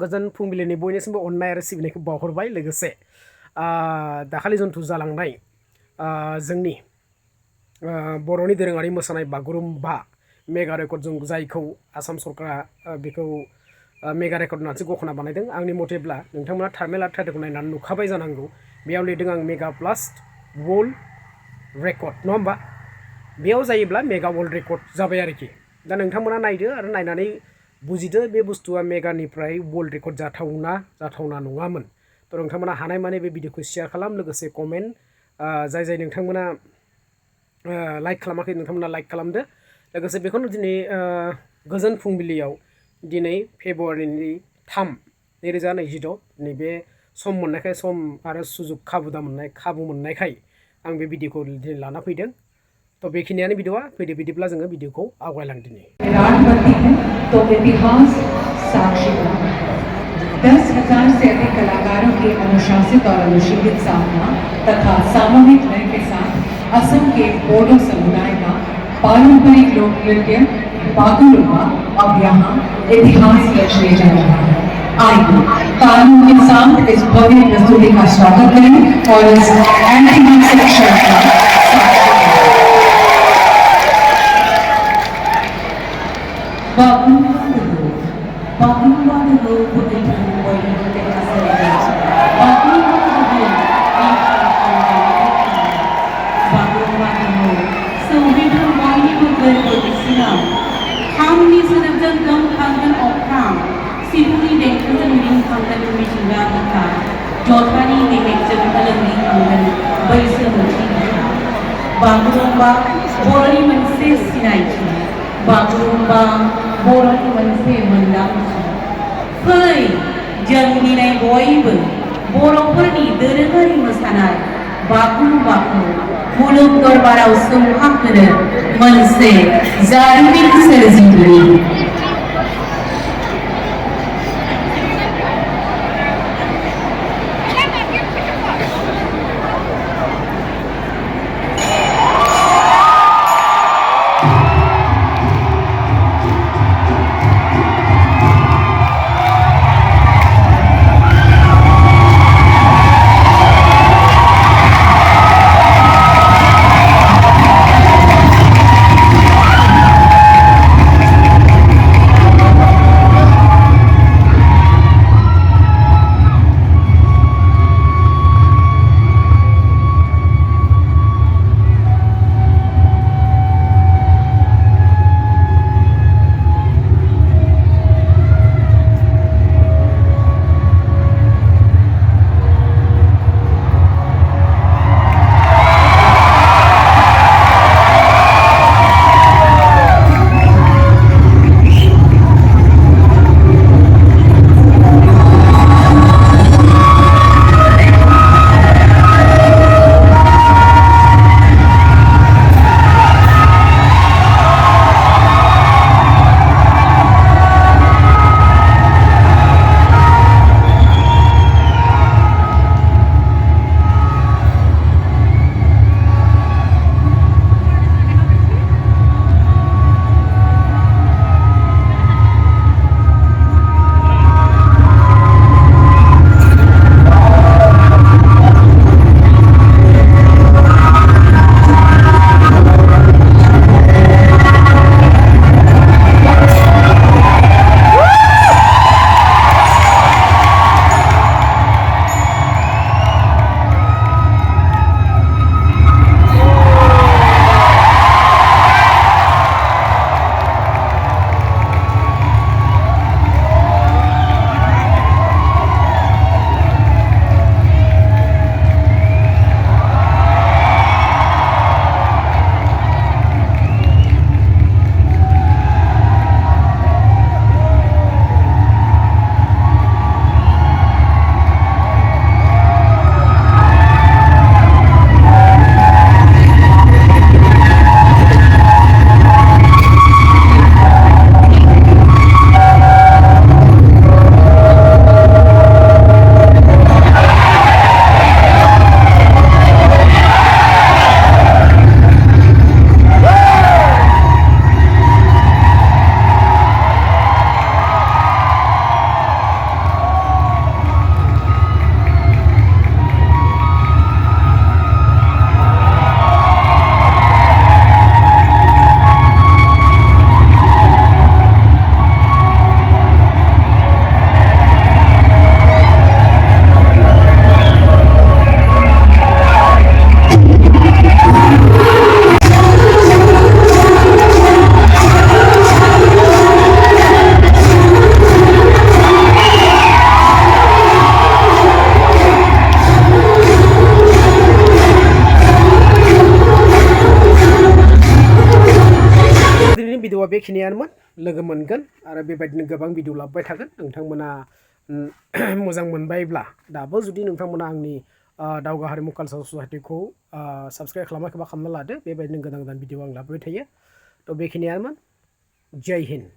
गोजोन फुंबिलिनि बयनिसिमबो अननाय आरो सिबिनायखौ बावहरबाय लोगोसे दाखालि जन्थु जालांनाय जोंनि बर'नि दोरोङारि मोसानाय बागुरुम्बा मेगा रेकर्ड जों जायखौ आसाम सरकारा बेखौ मेगा रेकर्ड होननानैसो घोषणा बानायदों आंनि मथेब्ला नोंथांमोना थार्मेल आरो टाइटेलखौ नायनानै नुखाबाय जानांगौ बेयाव लिरदों आं मेगा प्लास वर्ल्ड रेकर्ड नङा होमबा बेयाव जायोब्ला मेगा वर्ल्ड रेकर्ड जाबाय आरोखि दा नोंथांमोना नायदो आरो नायनानै बुजिदो बे बुस्थुआ मेगानिफ्राय वर्ल्ड रेकर्ड जाथावना नङामोन थ' नोंथांमोना हानाय माने बे भिडिअखौ शेयार खालाम लोगोसे कमेन्ट जाय नोंथांमोना लाइक खालामाखै नोंथांमोना लाइक खालामदो लोगोसे बेखौनो दिनै गोजोन फुंबिलियाव दिनै फेब्रुवारिनि 3 2026 नैबे सम मोननायखाय सम आरो सुजुग खाबु मोननायखाय आं बे भिडिअखौ दिनै लाना फैदों तो बेखिनियानो भिडिअआ फैदो बिदिब्ला जोङो भिडिअखौ आवगायलांदिनि तो इतिहास साक्षी 10,000 से अधिक कलाकारों के अनुशासित और अनुशीलित साधना तथा सामूहिक लय के साथ असम के बोडो समुदाय का पारंपरिक लोक नृत्य बागुरुम्बा अब यहाँ इतिहास रचने जा रहा है। आइए तालियों के साथ इस भव्य प्रस्तुति का स्वागत करें और इस ऐतिहासिक क्षण का Bagurumba बर'नि मोनसे सिनायथि बागुरुम्बा बर'नि मोनसे मोनदांथि फै जों दिनै बयबो बर'फोरनि दोरोङारि मोसानाय बागुरुम्बाखौ मुलुग दरबाराव सोमखांहोनो मोनसे जारिमिन सोरजिगिरि बेखिनियानोमोन लोगो मोनगोन आरो बेबायदिनो गोबां भिडिअ लाबोबाय थागोन नोंथांमोना मोजां मोनबायब्ला दाबो जुदि नोंथांमोना आंनि दावगा हारिमु कालचार ससाइटिखौ साबस्क्राइब खालामाखैबा खालामना लादो बेबायदिनो गोदान गोदान भिडिअ आं लाबोबाय थायो थ' बेखिनियानोमोन जय हिन्द।